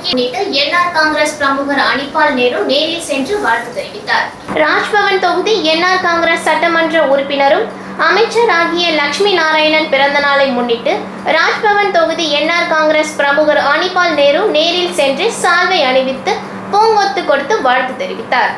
முக்கிய என்ஆர் காங்கிரஸ் பிரமுகர் அனிபால் நேரு நேரில் சென்று வாழ்த்து தெரிவித்தார். ராஜ்பவன் தொகுதி என்ஆர் காங்கிரஸ் சட்டமன்ற உறுப்பினரும் அமைச்சராகிய லட்சுமி நாராயணன் பிறந்த நாளை முன்னிட்டு ராஜ்பவன் தொகுதி என்ஆர் காங்கிரஸ் பிரமுகர் அனிபால் நேரு நேரில் சென்று சால்வை அணிவித்து பூங்கொத்து கொடுத்து வாழ்த்து தெரிவித்தார்.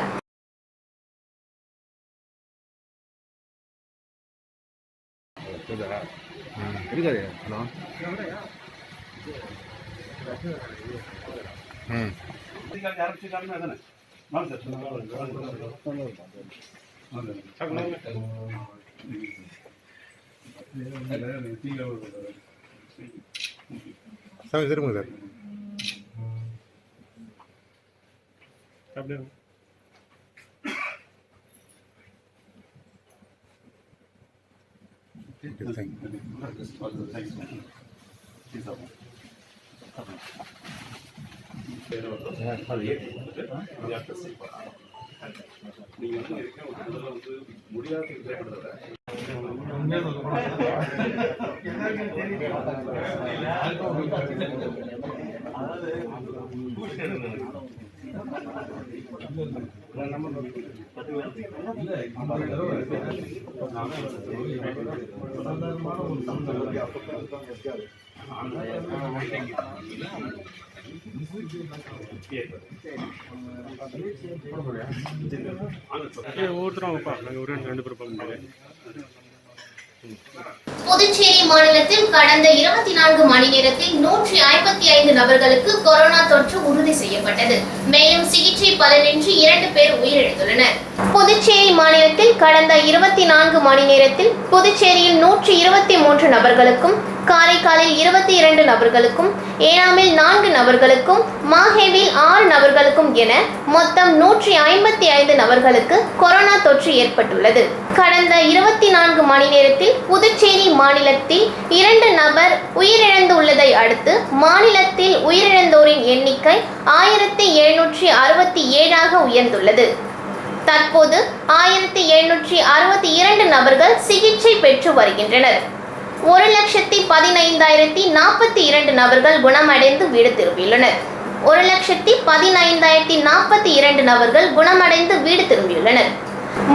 புதுச்சேரி மாநிலத்தில் கடந்த 24 மணி நேரத்தில் 155 நபர்களுக்கு கொரோனா தொற்று உறுதி செய்யப்பட்டது. மேலும் சிகிச்சை பலனின்றி 2 பேர் உயிரிழந்துள்ளனர். புதுச்சேரி மாநிலத்தில் கடந்த 24 மணி நேரத்தில் புதுச்சேரியில் 123 நபர்களுக்கும், காரைக்காலில் 22 நபர்களுக்கும், ஏனாமில் 4 நபர்களுக்கும், மாஹேவில் 6 நபர்களுக்கும் என மொத்தம் 155 நபர்களுக்கு கொரோனா தொற்று ஏற்பட்டுள்ளது. கடந்த 24 மணி நேரத்தில் புதுச்சேரி மாநிலத்தில் 2 நபர் உயிரிழந்துள்ளதை அடுத்து மாநிலத்தில் உயிரிழந்தோரின் எண்ணிக்கை 1767 உயர்ந்துள்ளது. தற்போது 1762 நபர்கள் சிகிச்சை பெற்று வருகின்றனர். 1,15,042 நபர்கள் குணமடைந்து வீடு திரும்பியுள்ளனர். 1,15,042 நபர்கள் குணமடைந்து வீடு திரும்பியுள்ளனர்.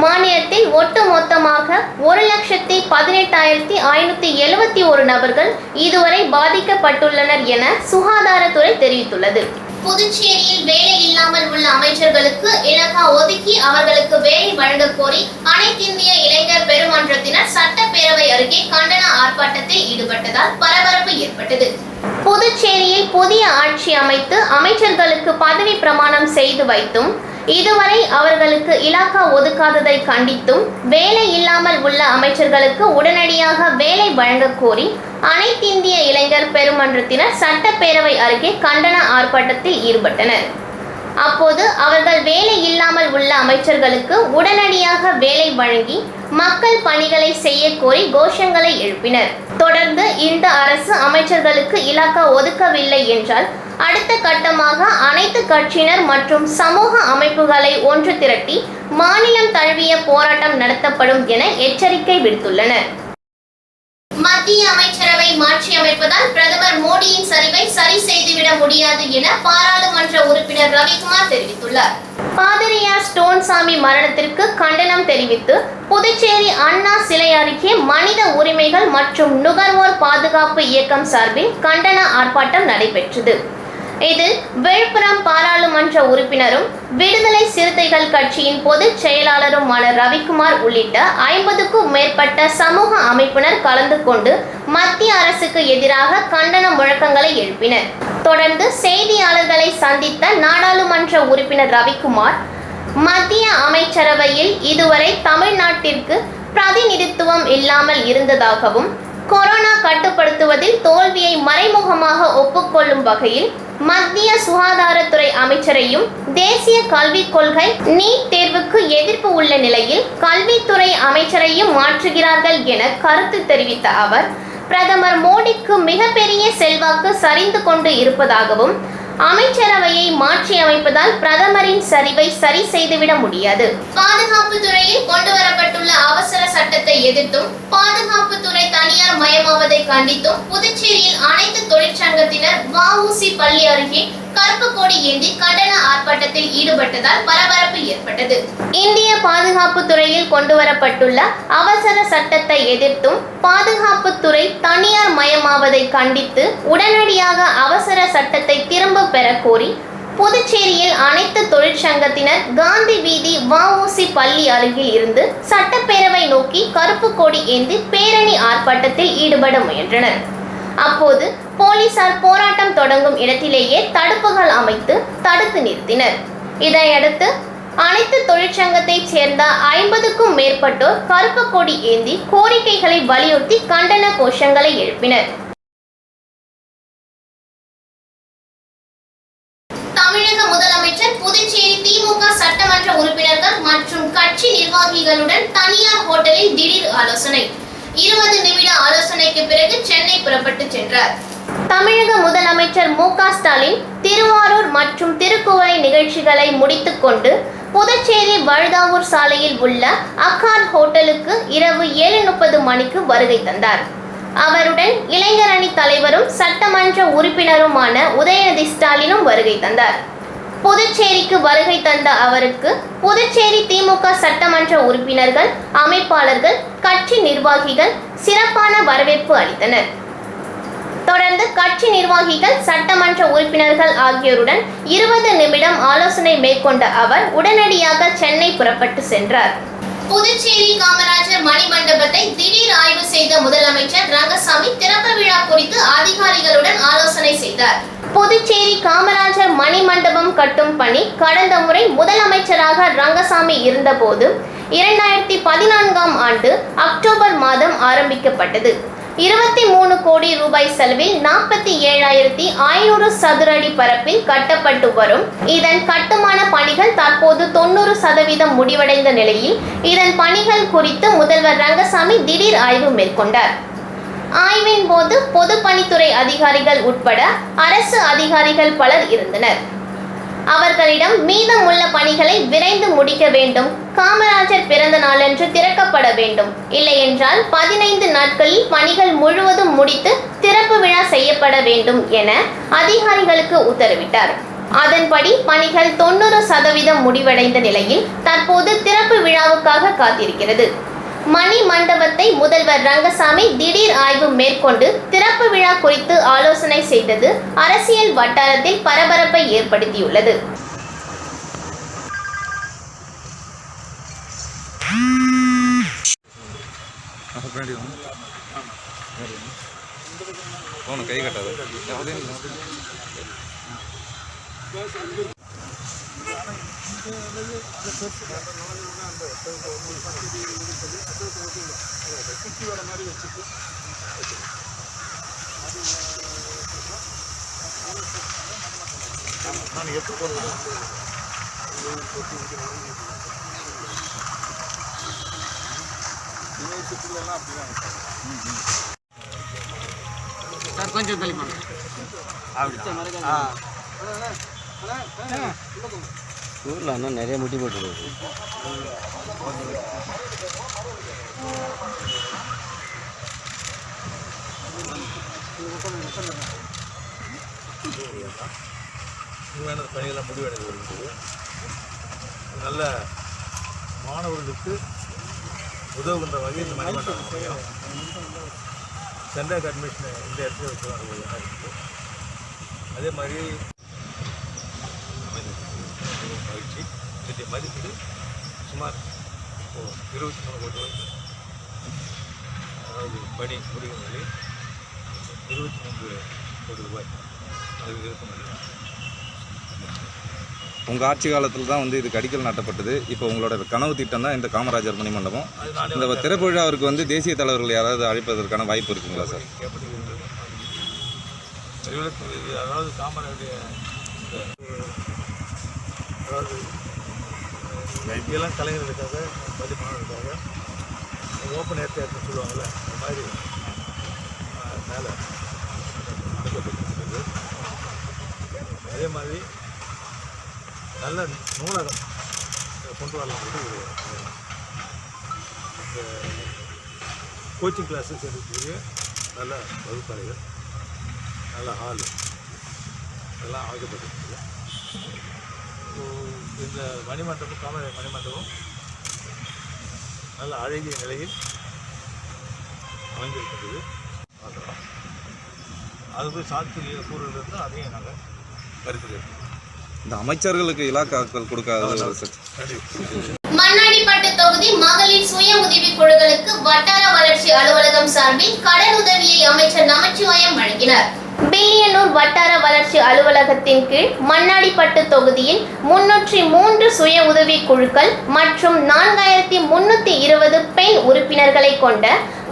மாநிலத்தில் ஒட்டுமொத்தமாக 1,18,571 நபர்கள் இதுவரை பாதிக்கப்பட்டுள்ளனர் என சுகாதாரத்துறை தெரிவித்துள்ளது. புதுச்சேரியில் வேலை இல்லாமல் உள்ள அமைச்சர்களுக்கு இலாகா ஒதுக்கி அவர்களுக்கு வேலை வழங்க கோரி அனைத்திந்திய இளைஞர் பெருமன்றத்தினர் சட்டப்பேரவை அருகே கண்டன ஆர்ப்பாட்டத்தில் ஈடுபட்டதால் பரபரப்பு ஏற்பட்டது. புதுச்சேரியில் புதிய ஆட்சி அமைத்து அமைச்சர்களுக்கு பதவி பிரமாணம் செய்து வைத்தும் இதுவரை அவர்களுக்கு இலாகா ஒதுக்காததை கண்டித்தும் வேலை இல்லாமல் உள்ள அமைச்சர்களுக்கு உடனடியாக வேலை வழங்க கோரி அனைத்திந்திய இளைஞர் பெருமன்றத்தினர் சட்டப்பேரவை அருகே கண்டன ஆர்ப்பாட்டத்தில் ஈடுபட்டனர். அப்போது அவர்கள் வேலை இல்லாமல் உள்ள அமைச்சர்களுக்கு உடனடியாக வேலை வழங்கி மக்கள் பணிகளை செய்ய கோரி கோஷங்களை எழுப்பினர். தொடர்ந்து இந்த அரசு அமைச்சர்களுக்கு இலாகா ஒதுக்கவில்லை என்றால் அடுத்த கட்டமாக அனைத்து கட்சியினர் மற்றும் சமூக அமைப்புகளை ஒன்று திரட்டி மாநிலம் தழுவிய போராட்டம் நடத்தப்படும் என எச்சரிக்கை விடுத்துள்ளனர். மத்திய அமைச்சரவை மாற்றி அமைப்பதால் பிரதமர் மோடியின் சரிவை சரி செய்துவிட முடியாது என பாராளுமன்ற உறுப்பினர் ரவிக்குமார் தெரிவித்துள்ளார். பாதிரியார் ஸ்டோன்சாமி மரணத்திற்கு கண்டனம் தெரிவித்து புதுச்சேரி அண்ணா சிலை அருகே மனித உரிமைகள் மற்றும் நுகர்வோர் பாதுகாப்பு இயக்கம் சார்பில் கண்டன ஆர்ப்பாட்டம் நடைபெற்றது. இதில் விழுப்புரம் பாராளுமன்ற உறுப்பினரும் விடுதலை சிறுத்தைகள் கட்சியின் பொதுச் செயலாளருமான ரவிக்குமார் உள்ளிட்ட 50க்கும் மேற்பட்ட சமூக அமைப்பினர் கலந்து கொண்டு மத்திய அரசுக்கு எதிராக கண்டன முழக்கங்களை எழுப்பினர். தொடர்ந்து செய்தியாளர்களை சந்தித்த நாடாளுமன்ற உறுப்பினர் ரவிக்குமார், மத்திய அமைச்சரவையில் இதுவரை தமிழ்நாட்டிற்கு பிரதிநிதித்துவம் இல்லாமல் இருந்ததாகவும் கொரோனா கட்டுப்படுத்துவதில் தோல்வியை மறைமுகமாக ஒப்புக்கொள்ளும் வகையில் மத்திய சுகாதாரத்துறை அமைச்சரையும் தேசிய கல்விக் கொள்கை நீட் தேர்வுக்கு எதிர்ப்பு உள்ள நிலையில் கல்வித்துறை அமைச்சரையும் மாற்றுகிறார்கள் என கருத்து தெரிவித்த அவர், பிரதமர் மோடிக்கு மிகப்பெரிய செல்வாக்கு சரிந்து கொண்டு இருப்பதாகவும் அமைச்சரவையை மாற்றி அமைப்பதால் பிரதமரின் சரிவை சரி செய்துவிட முடியாது. பாதுகாப்பு துறையில் கொண்டு வரப்பட்டுள்ள அவசர சட்டத்தை எதிர்த்தும் பாதுகாப்பு துறை தனியார் தனியார் மயமாவதை கண்டித்தும் புதுச்சேரியில் அனைத்து தொழிற்சங்கத்தினர் வ.உ.சி. பள்ளி அருகே கருப்பு கொடி ஏந்தி கண்டன ஆர்ப்பாட்டத்தில் ஈடுபட்டதால் பரபரப்பு ஏற்பட்டது. இந்திய பாதுகாப்பு துறையில் கொண்டுவரப்பட்டுள்ள அவசர சட்டத்தை எதிர்த்தும் பாதுகாப்புத்துறை தனியார் மயமாவதை கண்டித்து உடனடியாக அவசர சட்டத்தை திரும்ப பெற கோரி புதுச்சேரியில் அனைத்து தொழிற்சங்கத்தினர் காந்தி வீதி வ.உ.சி. பள்ளி அருகில் இருந்து சட்டப்பேரவை நோக்கி கருப்பு கொடி ஏந்தி பேரணி ஆர்ப்பாட்டத்தில் ஈடுபட முயன்றனர். அப்போது போலீசார் போராட்டம் தொடங்கும் இடத்திலேயே தடுப்புகள் அமைத்து தடுத்து நிறுத்தினர். இதையடுத்து அனைத்து தொழிற்சங்கத்தைச் சேர்ந்த 50க்கும் மேற்பட்டோர் கருப்பு கொடி ஏந்தி கோரிக்கைகளை வலியுறுத்தி கண்டன கோஷங்களை எழுப்பினர். தமிழக முதலமைச்சர் புதுச்சேரி திமுக சட்டமன்ற உறுப்பினர்கள் மற்றும் கட்சி நிர்வாகிகளுடன் தனியார் ஹோட்டலில் திடீர் ஆலோசனை. 20 நிமிட ஆலோசனைக்கு பிறகு சென்னை புறப்பட்டு சென்றார். தமிழக முதலமைச்சர் மு.க. ஸ்டாலின் திருவாரூர் மற்றும் திருக்குவளை நிகழ்ச்சிகளை முடித்துக்கொண்டு புதுச்சேரி வழுதாவூர் சாலையில் உள்ள அக்கார் ஹோட்டலுக்கு இரவு 7:30 மணிக்கு வருகை தந்தார். அவருடன் இளைஞர் அணி தலைவரும் சட்டமன்ற உறுப்பினருமான உதயநிதி ஸ்டாலினும் வருகை தந்தார். புதுச்சேரிக்கு வருகை தந்த அவருக்கு புதுச்சேரி திமுக சட்டமன்ற உறுப்பினர்கள், அமைப்பாளர்கள், கட்சி நிர்வாகிகள் சிறப்பான வரவேற்பு அளித்தனர். தொடர்ந்து கட்சி நிர்வாகிகள், சட்டமன்ற உறுப்பினர்கள் ஆகியோருடன் 20 நிமிடம் ஆலோசனை மேற்கொண்ட அவர் உடனடியாக சென்னை புறப்பட்டு சென்றார். புதுச்சேரி காமராஜர் மணிமண்டபத்தை திடீர் ஆய்வு செய்த முதலமைச்சர் ரங்கசாமி திறப்பு விழா குறித்து அதிகாரிகளுடன் ஆலோசனை செய்தார். புதுச்சேரி காமராஜர் மணிமண்டபம் கட்டும் பணி கடந்த முறை முதலமைச்சராக ரங்கசாமி இருந்தபோது 2014ஆம் ஆண்டு அக்டோபர் மாதம் ஆரம்பிக்கப்பட்டது. 23 கோடி ரூபாய் செலவில் 47,500 சதுர அடி பரப்பில் கட்டப்பட்டு வரும் இதன் கட்டுமான பணிகள் தற்போது 90% முடிவடைந்த நிலையில் இதன் பணிகள் குறித்து முதல்வர் ரங்கசாமி திடீர் ஆய்வு மேற்கொண்டார். ஆய்வின் போது பொதுப்பணித்துறை அதிகாரிகள் உட்பட அரசு அதிகாரிகள் பலர் இருந்தனர். அவர்களிடம் மீதமுள்ள பணிகளை விரைந்து முடிக்க வேண்டும், காமராஜர் பிறந்த நாளன்று திறக்கப்பட வேண்டும், இல்லையென்றால் 15 நாட்களில் பணிகள் முழுவதும் முடித்து திறப்பு விழா செய்யப்பட வேண்டும் என அதிகாரிகளுக்கு உத்தரவிட்டார். அதன்படி பணிகள் 90% முடிவடைந்த நிலையில் தற்போது திறப்பு விழாவுக்காக காத்திருக்கிறது. மணி மண்டபத்தை முதல்வர் ரங்கசாமி திடீர் ஆய்வு மேற்கொண்டு திறப்பு விழா குறித்து ஆலோசனை செய்தது அரசியல் வட்டாரத்தில் பரபரப்பை ஏற்படுத்தியுள்ளது. கொஞ்சம் தள்ளி ஊரில் அண்ணா நிறைய முட்டி போட்டுருக்கு. பணிகள்லாம் முடிவடைந்து வருகிறது. நல்ல மாணவர்களுக்கு உதவுகின்ற வகையில் இந்த மணிமண்டபம் சென்டர் அட்மிஷன் இந்த இடத்துல வச்சு அதே மாதிரி மகிழ்ச்சி இதனுடைய மதிப்பு சுமார் 23 கோடி ரூபாய். அதாவது பணி முடிக்கும் வரை 23 கோடி ரூபாய் அது இருக்கும். உங்கள் ஆட்சி காலத்தில் தான் வந்து இதுக்கு அடிக்கல் நாட்டப்பட்டது. இப்போ உங்களோட கனவு திட்டம் தான் இந்த காமராஜர் மணி மண்டபம். இந்த திறப்பு விழாவிற்கு வந்து தேசிய தலைவர்கள் யாராவது அழைப்பதற்கான வாய்ப்பு இருக்குங்களா சார்? அதாவது காமராஜருடைய அதாவது எல்லாம் கலைஞர்களுக்காக பதிப்பாளர்களுக்காக ஓப்பன் ஏர்த்தியார்னு சொல்லுவாங்கள்ல, அந்த மாதிரி மேலே நடக்கப்பட்டிருக்கிறது. அதே மாதிரி நல்ல நூலகம் கொண்டு வரலாம். இந்த கோச்சிங் கிளாஸஸ் எடுக்கக்கூடிய நல்ல வகுப்பறைகள், நல்ல ஹால் இதெல்லாம் அமைக்கப்பட்டிருக்குது. இந்த மணிமண்டபம், காமராஜர் மணிமண்டபம் நல்ல அழகிய நிலையில் அமைந்திருக்கிறது. பார்க்கலாம். அதுக்கு சாத்திய கூறுகள் இருந்தால் அதையும் நாங்கள் கருத்தில் எடுத்துக்கிறோம். இந்த அமைச்சர்களுக்கு இலாக்காக்கள் கொடுக்காத மண்ணாடிப்பட்டு தொகுதி மகளிர் சுய உதவி குழுக்களுக்கு வட்டார வளர்ச்சி அலுவலகம் சார்பில் கடன் உதவியை அமைச்சர் நமச்சிவாயம் வழங்கினார். பில்லியனூர் வட்டார வளர்ச்சி அலுவலகத்தின் கீழ் மண்ணாடிப்பட்டு தொகுதியில் 303 சுய உதவி குழுக்கள் மற்றும் 4320 பெண் உறுப்பினர்களை கொண்ட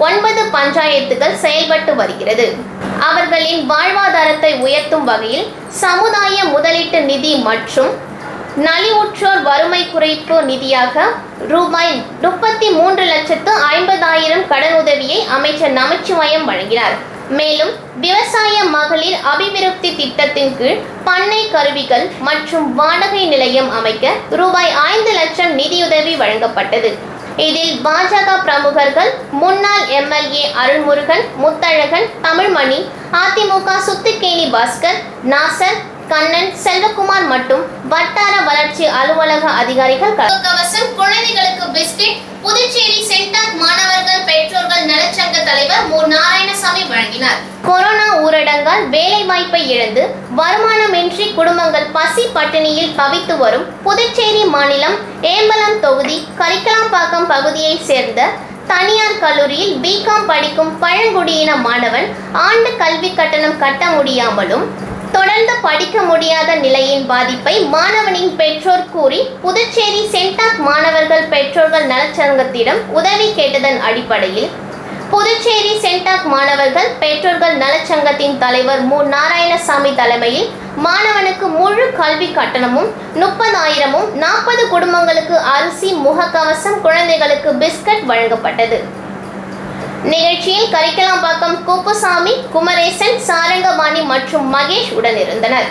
9 பஞ்சாயத்துகள் செயல்பட்டு வருகிறது. அவர்களின் வாழ்வாதாரத்தை உயர்த்தும் வகையில் சமுதாய முதலீட்டு நிதி மற்றும் நலிவுற்றோர் வறுமை குறைப்பு நிதியாக ரூபாய் 33,50,000 கடன் உதவியை அமைச்சர் நமச்சிவாயம் வழங்கினார். மேலும் விவசாய மகளிர் அபிவிருத்தி திட்டத்தின் கீழ் பண்ணை கருவிகள் மற்றும் வாடகை நிலையம் அமைக்க ரூபாய் 5 லட்சம் நிதியுதவி வழங்கப்பட்டது. இதில் பாஜக பிரமுகர்கள் முன்னாள் எம்எல்ஏ அருள்முருகன், முத்தழகன், தமிழ்மணி, அதிமுக சுத்துக்கேணி பாஸ்கர், நாசர், கண்ணன், செல்வகுமார் மற்றும் வட்டார வளர்ச்சி அலுவலக அதிகாரிகள் கவசம், குழந்தைகளுக்கு பிஸ்கெட் புதுச்சேரி சென்டாக் மாணவர்கள் பெற்றோர்கள் நலச்சங்க தலைவர் மு. நாராயணசாமி வழங்கினார். கொரோனா ஊரடங்கால் வேலை வாய்ப்பை இழந்து வருமானமின்றி குடும்பங்கள் பசி பட்டினியில் தவித்து வரும் புதுச்சேரி மாநிலம் ஏம்பலம் தொகுதி கரிக்கலாம்பாக்கம் பகுதியை சேர்ந்த தனியார் கல்லூரியில் பிகாம் படிக்கும் பழங்குடியின மாணவன் ஆண்டு கல்வி கட்டணம் கட்ட முடியாமலும் தொடர்ந்து படிக்க முடியாத நிலையின் பாதிப்பை மாணவனின் பெற்றோர் கூறி புதுச்சேரி சென்டாக் மாணவர்கள் பெற்றோர்கள் நலச்சங்கத்திடம் உதவி கேட்டதன் அடிப்படையில் புதுச்சேரி சென்டாக் மாணவர்கள் பெற்றோர்கள் நலச்சங்கத்தின் தலைவர் மு. நாராயணசாமி தலைமையில் மாணவனுக்கு முழு கல்வி கட்டணமும் 30,000 40 குடும்பங்களுக்கு அரிசி, முகக்கவசம், குழந்தைகளுக்கு பிஸ்கட் வழங்கப்பட்டது. நிகழ்ச்சியில் கரிக்கலாம்பாக்கம் குப்புசாமி, குமரேசன், சாரங்கபாணி மற்றும் மகேஷ் உடனிருந்தனர்.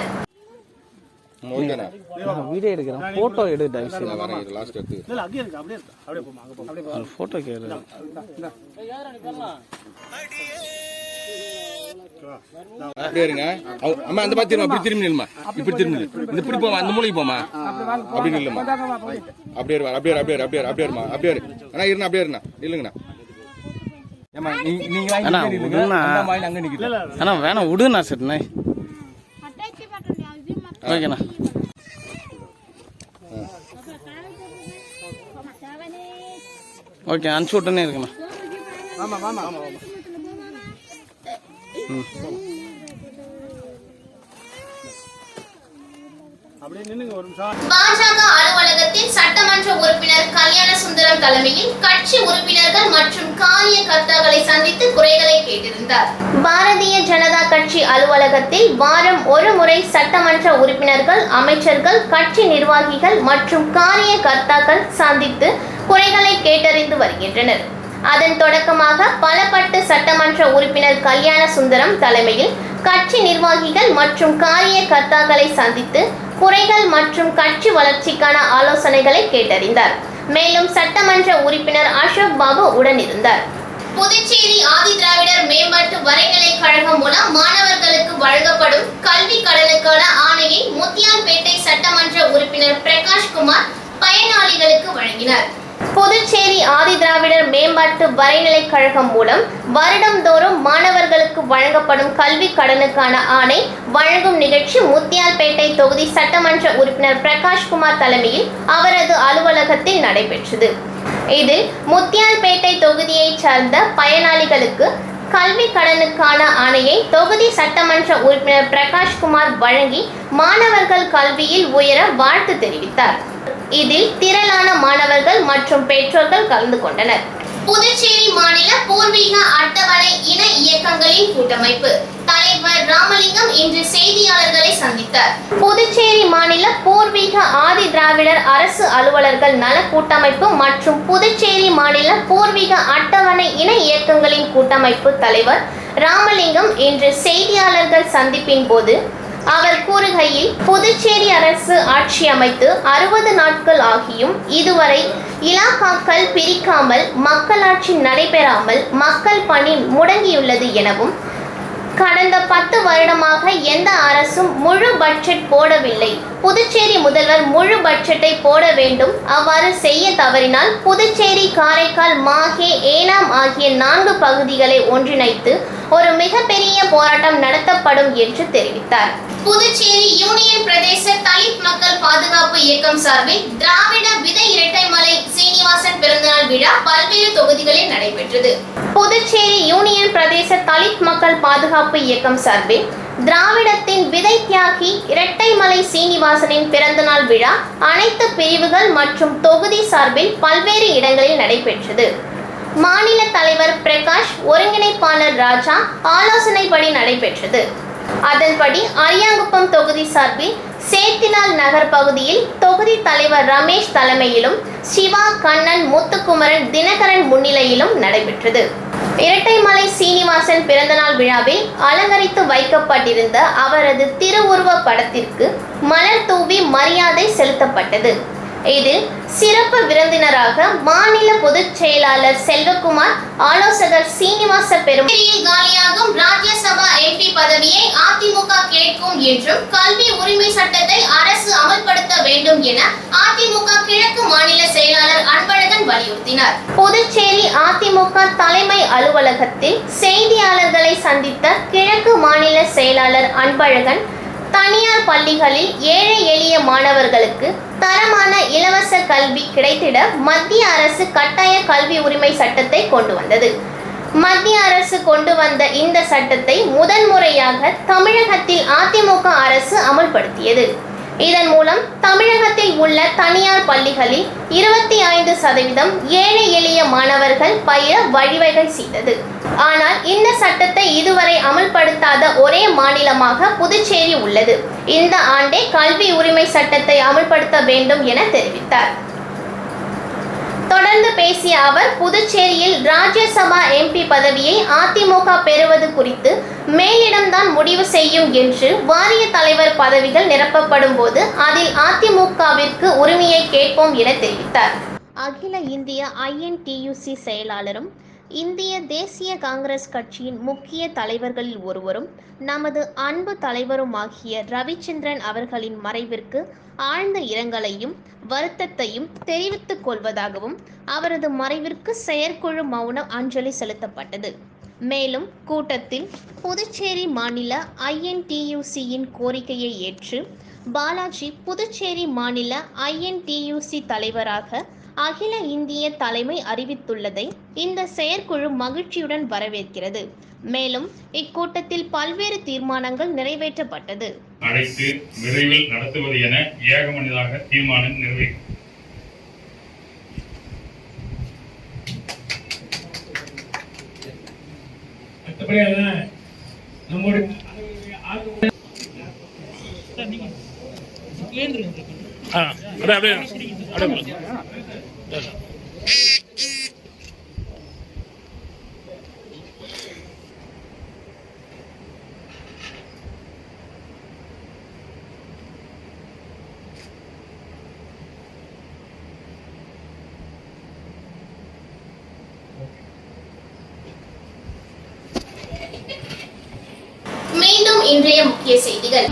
வீடியோ எடுக்கிறேன், போட்டோ எடுத்து போட்டோ கேட்குறேன். அப்படியே இருங்க. அம்மா அந்த மாதிரி திரும்ப, இப்படி திரும்பி நில்லுமா, இப்படி திரும்பி இந்த இப்படி போமா, அந்த மூலைக்கு போமா, அப்படி நில்லுமா, அப்படியே இருமா, அப்படியே அப்படியே அப்படியே அப்படியே இருமா, அப்படியே அண்ணா இருண்ணா, அப்படியே இருண்ணா, இல்லைங்கண்ணா. அண்ணா வேணாம் விடுண்ணா. சரிண்ணா, ஓகேண்ணா. ஓகே, அனுப்பிச்சு விட்டுனே இருக்குண்ணா. பாஜக அலுவலகத்தில் சட்டமன்ற உறுப்பினர் கல்யாண சுந்தரம் தலைமையில் கட்சி உறுப்பினர்கள் மற்றும் காரியகர்த்தாக்களை சந்தித்து குறைகளை கேட்டிருந்தார். பாரதிய ஜனதா கட்சி அலுவலகத்தில் வாரம் ஒரு முறை சட்டமன்ற உறுப்பினர்கள், அமைச்சர்கள், கட்சி நிர்வாகிகள் மற்றும் காரியகர்த்தாக்கள் சந்தித்து குறைகளை கேட்டறிந்து வருகின்றனர். அதன் தொடக்கமாக பலப்பட்டு சட்டமன்ற உறுப்பினர் கல்யாண சுந்தரம் தலைமையில் கட்சி நிர்வாகிகள் மற்றும் காரியகர்த்தாக்களை சந்தித்து குறைகள் மற்றும் கட்சி வளர்ச்சிக்கான ஆலோசனைகளை கேட்டறிந்தார். மேலும் சட்டமன்ற உறுப்பினர் அசோக் பாபு உடனிருந்தார். புதுச்சேரி ஆதி திராவிடர் மேம்பாட்டு வரைநிலை கழகம் மூலம் மாணவர்களுக்கு வழங்கப்படும் கல்வி கடனுக்கான ஆணையை முத்தியால்பேட்டை சட்டமன்ற உறுப்பினர் பிரகாஷ்குமார் பயனாளிகளுக்கு வழங்கினார். புதுச்சேரி ஆதி திராவிடர் மேம்பாட்டு வரைநிலை கழகம் மூலம் வருடந்தோறும் மாணவர்களுக்கு வழங்கப்படும் கல்வி கடனுக்கான ஆணை வழங்கும் நிகழ்ச்சி முத்தியால்பேட்டை தொகுதி சட்டமன்ற உறுப்பினர் பிரகாஷ்குமார் தலைமையில் அவரது அலுவலகத்தில் நடைபெற்றது. இதில் முத்தியால்பேட்டை தொகுதியைச் சார்ந்த பயனாளிகளுக்கு கல்வி கடனுக்கான ஆணையை தொகுதி சட்டமன்ற உறுப்பினர் பிரகாஷ்குமார் வழங்கி மாணவர்கள் கல்வியில் உயர வாழ்த்து தெரிவித்தார். இதில் திரளான மாணவர்கள் மற்றும் பெற்றோர்கள் கலந்து கொண்டனர். புதுச்சேரி மாநில பூர்வீக அட்டவணை இன இயக்கங்களின் கூட்டமைப்பு தலைவர் ராமலிங்கம் இன்று செய்தியாளர்களை சந்தித்தார். புதுச்சேரி மாநில பூர்வீக ஆதி திராவிடர் அரசு அலுவலர்கள் நல கூட்டமைப்பு மற்றும் புதுச்சேரி மாநில பூர்வீக அட்டவணை இன இயக்கங்களின் கூட்டமைப்பு தலைவர் ராமலிங்கம் இன்று செய்தியாளர்கள் சந்திப்பின் போது அவர் கூறுகையில், புதுச்சேரி அரசு ஆட்சி அமைத்து 60 நாட்கள் ஆகியும் இதுவரை இலாக்காக்கள் பிரிக்காமல் மக்களாட்சி நடைபெறாமல் மக்கள் பணி முடங்கியுள்ளது எனவும் கடந்த 10 வருடமாக எந்த அரசும் முழு பட்ஜெட் போடவில்லை. புதுச்சேரி முதல்வர் முழு பட்ஜெட்டை போட வேண்டும். அவ்வாறு செய்ய தவறினால் புதுச்சேரி, காரைக்கால், மாஹே, ஏனாம் ஆகிய 4 பகுதிகளை ஒன்றிணைத்து ஒரு மிகப்பெரிய போராட்டம் நடத்தப்படும் என்று தெரிவித்தார். புதுச்சேரி யூனியன் பிரதேச தலித் மக்கள் பாதுகாப்பு இயக்கம் சார்பில் திராவிட விதை இரட்டைமலை சீனிவாசன் பிறந்தநாள் விழா பல்வேறு தொகுதிகளில் நடைபெற்றது. புதுச்சேரி யூனியன் பிரதேச தலித் மக்கள் பாதுகாப்பு இயக்கம் சார்பில் திராவிடத்தின் விதை தியாகி இரட்டைமலை சீனிவாசனின் பிறந்தநாள் விழா அனைத்து பிரிவுகள் மற்றும் தொகுதி சார்பில் பல்வேறு இடங்களில் நடைபெற்றது. மாநில தலைவர் பிரகாஷ், ஒருங்கிணைப்பாளர் ராஜா ஆலோசனைப்படி நடைபெற்றது. அதன்படி அரியாங்குப்பம் தொகுதி சார்பில் சேத்திலால் நகர் பகுதியில் தொகுதி தலைவர் ரமேஷ் தலைமையிலும் சிவா, கண்ணன், முத்துக்குமரன், தினகரன் முன்னிலையிலும் நடைபெற்றது. இரட்டைமலை சீனிவாசன் பிறந்தநாள் விழாவில் அலங்கரித்து வைக்கப்பட்டிருந்த அவரது திருவுருவ படத்திற்கு மலர் தூவி மரியாதை செலுத்தப்பட்டது. இதில் சிறப்பு விருந்தினராக மாநில பொதுச் செயலாளர் செல்வகுமார், ஆலோசகர் சீனிவாச பெருமாள், காலியாகும் ராஜ்யசபா எம்பி பதவியை அதிமுக கேட்கும் என்றும் கல்வி உரிமை சட்டத்தை அரசு அமல்படுத்த வேண்டும் என அதிமுக கிழக்கு மாநில செயலாளர் அன்பழகன் வலியுறுத்தினார். புதுச்சேரி அதிமுக தலைமை அலுவலகத்தில் செய்தியாளர்களை சந்தித்த கிழக்கு மாநில செயலாளர் அன்பழகன், தனியார் பள்ளிகளில் ஏழை எளிய மாணவர்களுக்கு தரமான இலவச கல்வி கிடைத்திட மத்திய அரசு கட்டாய கல்வி உரிமை சட்டத்தை கொண்டு வந்தது. மத்திய அரசு கொண்டு வந்த இந்த சட்டத்தை முதன்முறையாக தமிழகத்தில் அதிமுக அரசு அமல்படுத்தியது. இதன் மூலம் தமிழகத்தில் உள்ள தனியார் பள்ளிகளில் 25% ஏழை எளிய மாணவர்கள் பயில வழிவகை செய்தது. ஆனால் இந்த சட்டத்தை இதுவரை அமல்படுத்தாத ஒரே மாநிலமாக புதுச்சேரி உள்ளது. இந்த ஆண்டே கல்வி உரிமை சட்டத்தை அமல்படுத்த வேண்டும் என தெரிவித்தார். தொடர்ந்து பேசிய அவர், புதுச்சேரியில் ராஜ்யசபா எம்பி பதவியை அதிமுக பெறுவது குறித்து மேலிடம்தான் முடிவு செய்யும் என்று, வாரிய தலைவர் பதவிகள் நிரப்பப்படும் போது அதில் அதிமுகவிற்கு உரிமையை கேட்போம் என தெரிவித்தார். அகில இந்திய INTUC செயலாளரும் இந்திய தேசிய காங்கிரஸ் கட்சியின் முக்கிய தலைவர்களில் ஒருவரும் நமது அன்பு தலைவருமாகிய ரவிச்சந்திரன் அவர்களின் மறைவிற்கு ஆழ்ந்த இரங்கலையும் வருத்தத்தையும் தெரிவித்துக் கொள்வதாகவும் அவரது மறைவிற்கு செயற்குழு மௌன அஞ்சலி செலுத்தப்பட்டது. மேலும் கூட்டத்தில் புதுச்சேரி மாநில INTUC-யின் கோரிக்கையை ஏற்று பாலாஜி புதுச்சேரி மாநில INTUC தலைவராக அகில இந்திய தலைமை அறிவித்துள்ளதை இந்த செயற்குழு மகிழ்ச்சியுடன் வரவேற்கிறது. மேலும் இக்கூட்டத்தில் பல்வேறு தீர்மானங்கள் நிறைவேற்றப்பட்டது. அழைத்து விரைவில் நடத்துவது என ஏகமனதாக தீர்மானம் நிறைவேற்றம். மீண்டும் இன்றைய முக்கிய செய்திகள்.